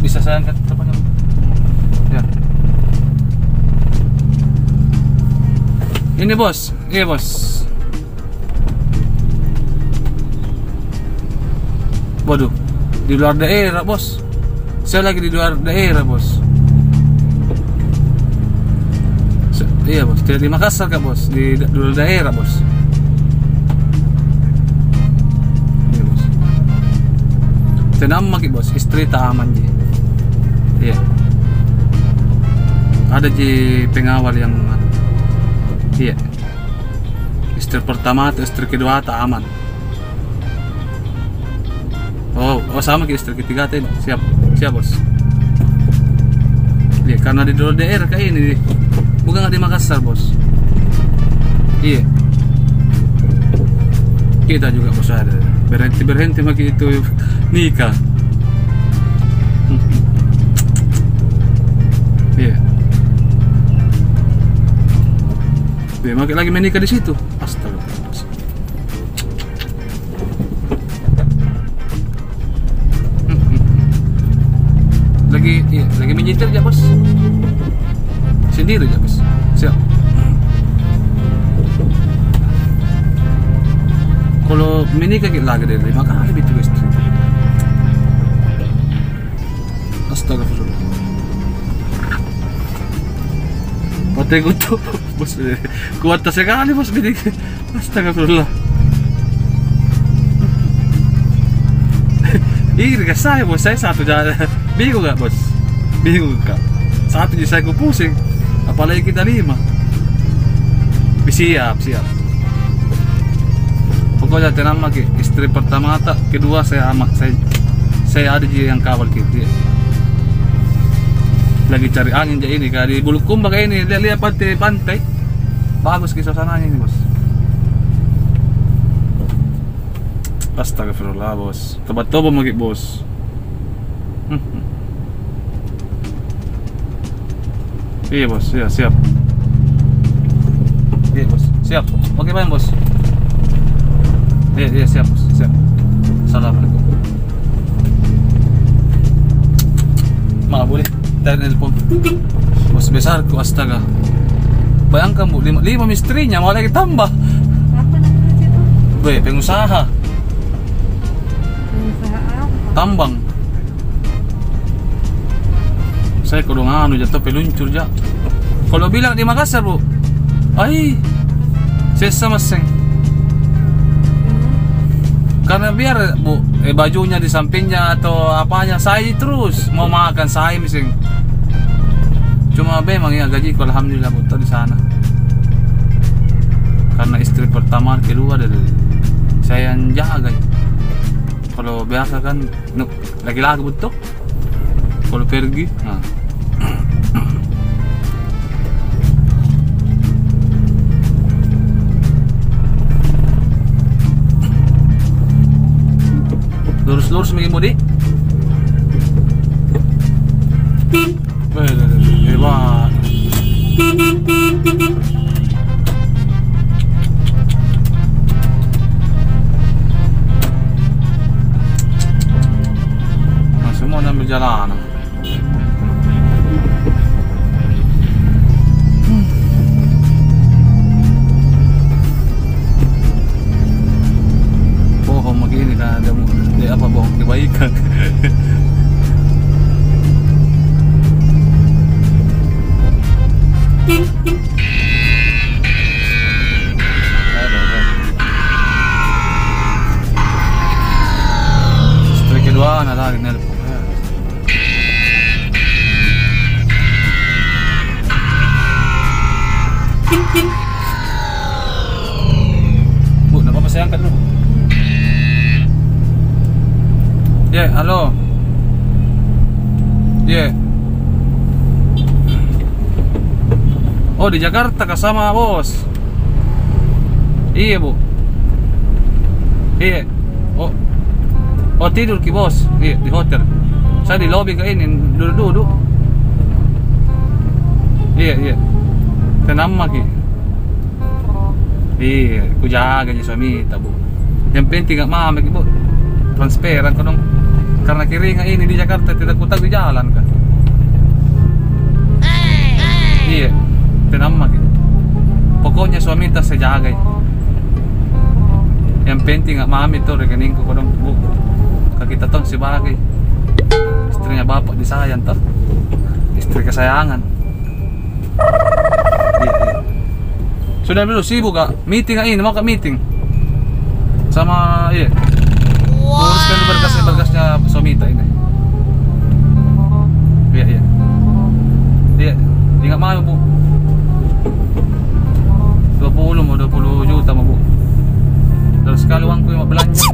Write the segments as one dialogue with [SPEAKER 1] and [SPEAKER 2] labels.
[SPEAKER 1] bisa saya angkat teleponnya. Ya. Ini bos, iya bos. Waduh, di luar daerah bos. Saya lagi di luar daerah bos. Iya bos, tidak di Makassar kak bos, di luar daerah bos. Iya bos. Tenang maki bos, istri tak aman ji. Iya. Ada ji pengawal yang, iya. Istri pertama atau istri kedua tak aman. Oh sama ke istri ketiga tadi. Siap bos. Iya, karena di luar daerah kayak ini, bukan di Makassar bos. Iya. Kita juga bos ada berhenti maki itu nikah. Iya. Dia maki lagi menikah di situ. Astaga. Lagi menyetir ya bos, sendiri ya bos. Siap. Kalau menikah lagi dari 5 kali itu istri. Astagfirullah. Mati gue tuh bos, kuat sekali bos gini. Astagfirullah. Ini gak saya bos, saya satu jalan. Bingung gak bos? Bingung kak. Satu jadi saya pusing. Apalagi kita 5. Siap. Pokoknya tenang lagi. Istri pertama tak, kedua saya amat. Saya ada yang kawal kita. Lagi cari angin aja ini. Kayak di Bulukumba kayak ini. Lihat pantai. Bagus kisah sananya ini bos. Astagfirullah bos. Tobat-tobat lagi bos. Iya bos, ya siap. Iya bos, siap. Oke bang bos. Iya siap bos, siap. Assalamualaikum. Maaf boleh, dari telepon. Bos besarku, astaga. Bayangkan bu, 5 istrinya mau lagi tambah.
[SPEAKER 2] Apa namanya itu?
[SPEAKER 1] Weh, pengusaha.
[SPEAKER 2] Pengusaha apa?
[SPEAKER 1] Tambang. Saya kudu nganu jatuh peluncur ja. Kalau bilang di Makassar bu, ay, saya sama seng. Karena biar bu, bajunya di sampingnya atau apanya saya terus mau makan saya mising. Cuma memang ya gaji alhamdulillah bu di sana. Karena istri pertama kedua dari saya yang jaga. Kalau biasa kan lagi-lagi betul. Kalau pergi, nah. Lurus mengimudi. Hebat. Masih mau ambil jalanan. Bohong begini kan ada apa bohong kebaikan. Istri kedua ada lagi nelpon. Bu, kenapa pas saya angkat dulu? Ya, halo. Ya. Oh, di Jakarta kah sama bos? Iya, Bu. Iya. Oh tidur ki bos. Iya, di hotel. Saya di lobby ke ini, duduk. Iya. Tenang ki. Iya, ku jaga suami tak Bu. Yang penting gak mama ki Bu. Transparan ko dong. Karena keringat ini di Jakarta tidak kutak di jalan kan. Iya, tenama gitu. Pokoknya suami tak saya jaga. Yang penting nggak mami tuh rekeningku kodong bu. Kita tuh sebagai istrinya bapak disayang tuh, istri kesayangan. Iya. Sudah dulu sibuk gak? Meeting ini mau ke meeting sama iya. Uruskan berkasnya Somita ini. Iya. Dia nggak mau bu. 20 juta mau bu. Terus sekali uangku yang mau belanja.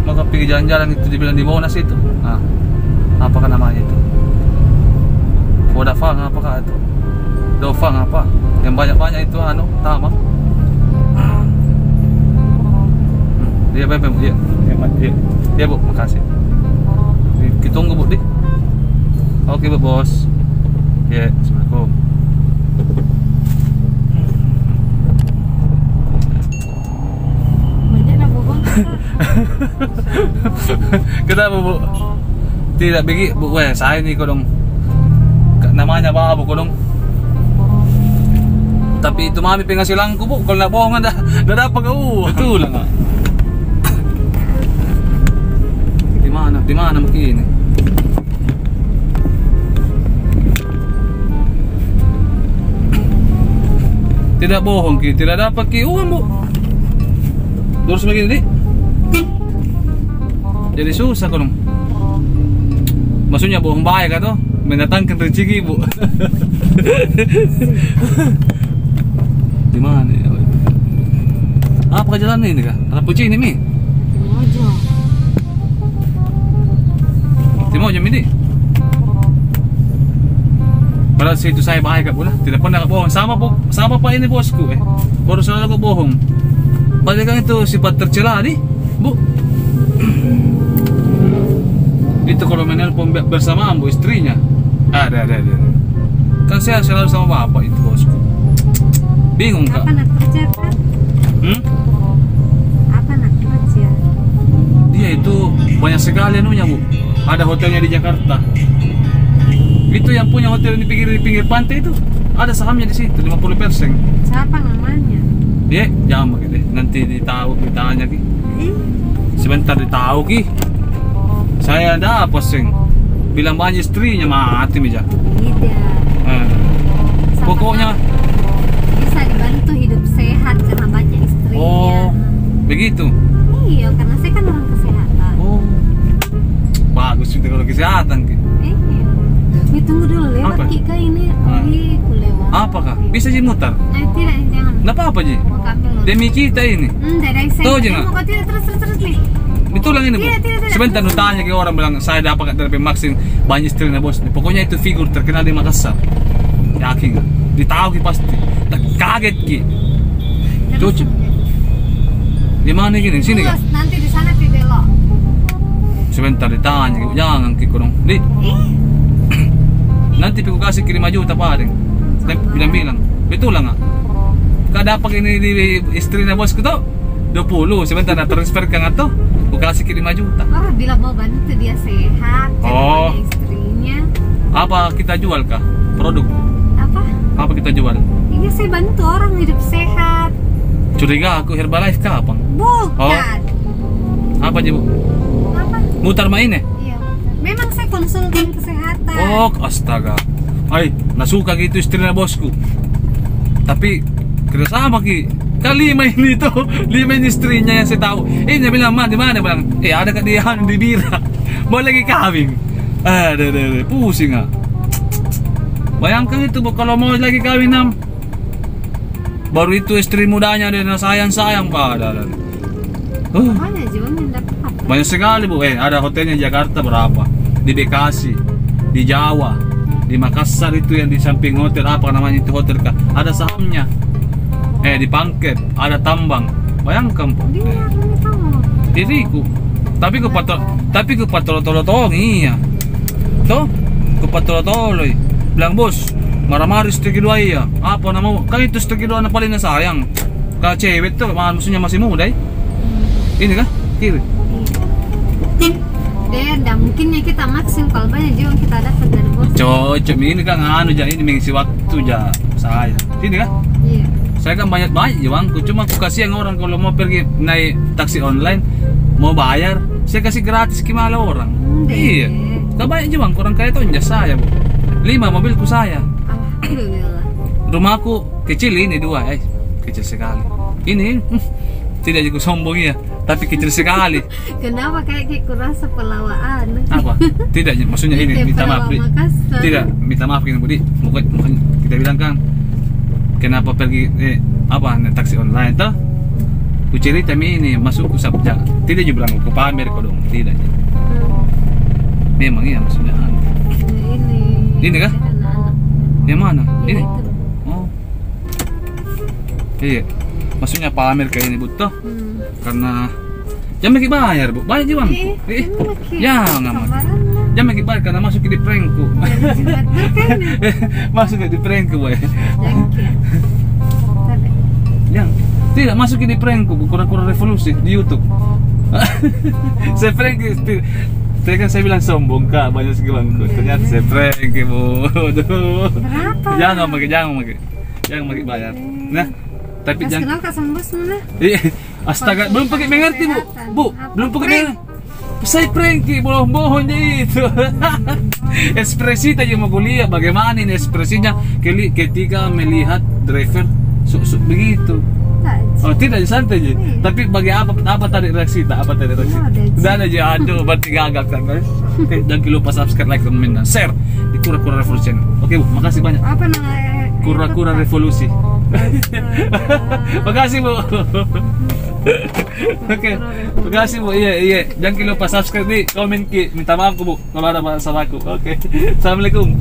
[SPEAKER 1] Mau pergi jalan-jalan itu dibilang di Monas itu. Nah, apakah namanya itu? Vodafone apakah itu? Dofang apa? Yang banyak-banyak itu Tama. Iya, Beb, iya. Iya, Bu, makasih. Kita tunggu, Bu, di. Oke, Bu, Bos. Ya, Assalamualaikum.
[SPEAKER 2] Banyak lah bobong.
[SPEAKER 1] Kenapa, Bu? Tidak begi, Bu. Saya ini kodong. Namanya Babu kodong. Tapi itu mami penghasilanku, Bu. Kalau nak bohongan dah dapat kau. Betul lah, Kak. Di mana mungkin ini? Tidak bohong ki, tidak dapat ki uang, Bu. Terus begini, Dik. Jadi susah kodong. Maksudnya bohong baik atau mendatangkan rezeki, Bu. Di mana ya? Apa jalan ini kah? Rapucci ini mi? Timojo mi di. Padahal situ saya baik kak pula, tidak pernah bohong. Sama pak ini bosku baru selalu bohong. Padahal kan itu sifat tercela nih, Bu. Itu kalau menelpon bersama bu istrinya. Ada. Kan saya selalu sama bapak itu bosku. Bingung kak.
[SPEAKER 2] Apa nak kerja kan? Apa nak kerja?
[SPEAKER 1] Dia itu banyak sekali anunya, Bu. Ada hotelnya di Jakarta. Itu yang punya hotel di pinggir pantai itu. Ada sahamnya di situ 50%.
[SPEAKER 2] Siapa namanya?
[SPEAKER 1] Dia jangan begitu. Nanti ditanya ki. Sebentar ditahu ki. Saya ada posting. Bilang banyak istrinya mati meja.
[SPEAKER 2] Tidak.
[SPEAKER 1] Pokoknya
[SPEAKER 2] bisa dibantu hidup sehat karena banyak istrinya.
[SPEAKER 1] oh begitu.
[SPEAKER 2] Iya, karena saya kan orang kesehatan.
[SPEAKER 1] Oh bagus juga kalau kesehatan ki.
[SPEAKER 2] Tunggu dulu lewat
[SPEAKER 1] Apa?
[SPEAKER 2] Kika ini. Ku lewat.
[SPEAKER 1] Apakah bisa Ji mutar?
[SPEAKER 2] Tidak, jangan.
[SPEAKER 1] Nggak apa-apa Ji.
[SPEAKER 2] Mau ambil dulu.
[SPEAKER 1] Demi kita ini.
[SPEAKER 2] Dari saya.
[SPEAKER 1] Tahu je nggak?
[SPEAKER 2] Mau tidak terus nih.
[SPEAKER 1] Betul lang ini, Bu.
[SPEAKER 2] Tidak.
[SPEAKER 1] Sebentar nu tanya ke orang bilang saya dapat dari Maxin banyak istrinya bos. Pokoknya itu figur terkenal di Makassar. Yakin nggak? Ditahu ki pasti. Tak kaget ki. Cucu. Di mana gini? Sini kan?
[SPEAKER 2] Nanti di sana di belok.
[SPEAKER 1] Sebentar ditanya ki. Jangan ki kurang. Di. Nanti aku kasih kirim 5 juta paling. Bilang-bilang. Betul lah nggak? Kak dapat ini di istrinya bosku tuh 20. Sebentar nak transfer ke atau aku kasih kirim 5 juta.
[SPEAKER 2] Oh, bila mau bantu dia sehat.
[SPEAKER 1] Oh.
[SPEAKER 2] Banyak istrinya.
[SPEAKER 1] Apa kita jual kah? Produk? Apa kita jual?
[SPEAKER 2] Iya, saya bantu orang hidup sehat.
[SPEAKER 1] Curiga aku Herbalife kah apa?
[SPEAKER 2] Bukan.
[SPEAKER 1] Apa aja, Bu?
[SPEAKER 2] Apa?
[SPEAKER 1] Mutar main ya?
[SPEAKER 2] Iya. Memang saya konsultan kesehatan.
[SPEAKER 1] Oh, astaga. Ay, nasuka gitu istrinya bosku. Tapi kira sama ki. Kali 5 ini tuh, 5 ini istrinya yang saya tahu. Dia bilang, "Ma, di mana?" Bilang, ada ke dia di Bira. Mau lagi kawin. Ada, pusing ah. Bayangkan itu, Bu, kalau mau lagi kawin baru itu istri mudanya dia sayang pada.
[SPEAKER 2] Banyak juga minta apa?
[SPEAKER 1] Banyak sekali, Bu. Ada hotelnya di Jakarta berapa? Di Bekasi, di Jawa, di Makassar itu yang di samping hotel apa namanya itu hotel kah? Ada sahamnya. Di Pangkep ada tambang. Bayangkan, Bu.
[SPEAKER 2] Dia akan tahu.
[SPEAKER 1] Diriku. Tapi ku patolo-tolo iya. Toh, ku patolo-tolo. Bilang, "Bos, marah-marah istri kedua iya. Apa nama? Kan itu istri kedua na paling sayang. Kalau cewek tuh, maksudnya masih muda. Ini kah? Kiri.
[SPEAKER 2] Dan mungkin ya kita maksim kalau banyak juga kita dapat dari bos.
[SPEAKER 1] Cocok ini kan anu ja ini mengisi waktu ja saya. Sini kan?
[SPEAKER 2] Iya.
[SPEAKER 1] Saya kan banyak uangku, cuma aku kasih yang orang kalau mau pergi naik taksi online mau bayar, saya kasih gratis gimana orang. Iya. Gak banyak juga orang kaya itu jas saya, Bu. 5 mobilku saya.
[SPEAKER 2] Alhamdulillah.
[SPEAKER 1] Rumahku kecil ini 2, kecil sekali. Ini tidak juga sombong ya, tapi kecil sekali.
[SPEAKER 2] Kenapa kayak kurasa pelawaan?
[SPEAKER 1] Apa? Tidak, maksudnya ini minta maaf, Budi. Tidak, minta maaf ini, Budi. Mungkin kita bilang kan kenapa pergi naik taksi online toh? Ku cerita ini masuk ku sabja. Tidak juga bilang ku pamer kok dong, tidak. Memang iya maksudnya. Ini kah? Yang mana? Ini. Oh. Iya. Maksudnya pamer kayak ini butuh. Karena jangan lagi bayar, Bu. Bayar juga, Bu. Ya, enggak mau. Jangan lagi bayar karena masuk di prankku. Masuk di prankku, boy. Yang tidak masuk di prankku, kura-kura revolusi di YouTube. Saya prank saya kan saya bilang sombong kak banyak segilangku. Ternyata saya prank, Bu. Aduh.
[SPEAKER 2] Berapa?
[SPEAKER 1] Jangan pakai bayar. Nah, tapi jangan.
[SPEAKER 2] Kenal kak sama bos mana?
[SPEAKER 1] Astaga, belum pakai mengerti, Bu. Belum pakai mengerti. Saya prank, bohong-bohong itu. Ekspresi tadi mau kuliah, bagaimana ini ekspresinya ketika melihat driver suk-suk begitu. Oh tidak, santai aja. Tapi bagi apa tadi reaksi? Apa tadi reaksi? Udah ada aja, aduh, berarti gagal kan guys. Oke, jangan lupa subscribe, like, komen, dan share di Kura-Kura Revolusi. Oke, Bu, makasih banyak.
[SPEAKER 2] Apa namanya?
[SPEAKER 1] Kura-Kura Revolusi. Makasih, Bu. Oke, makasih, Bu. Iya. Jangan lupa subscribe nih, komen, minta maaf, Bu, kalau ada masalah aku. Oke. Assalamualaikum.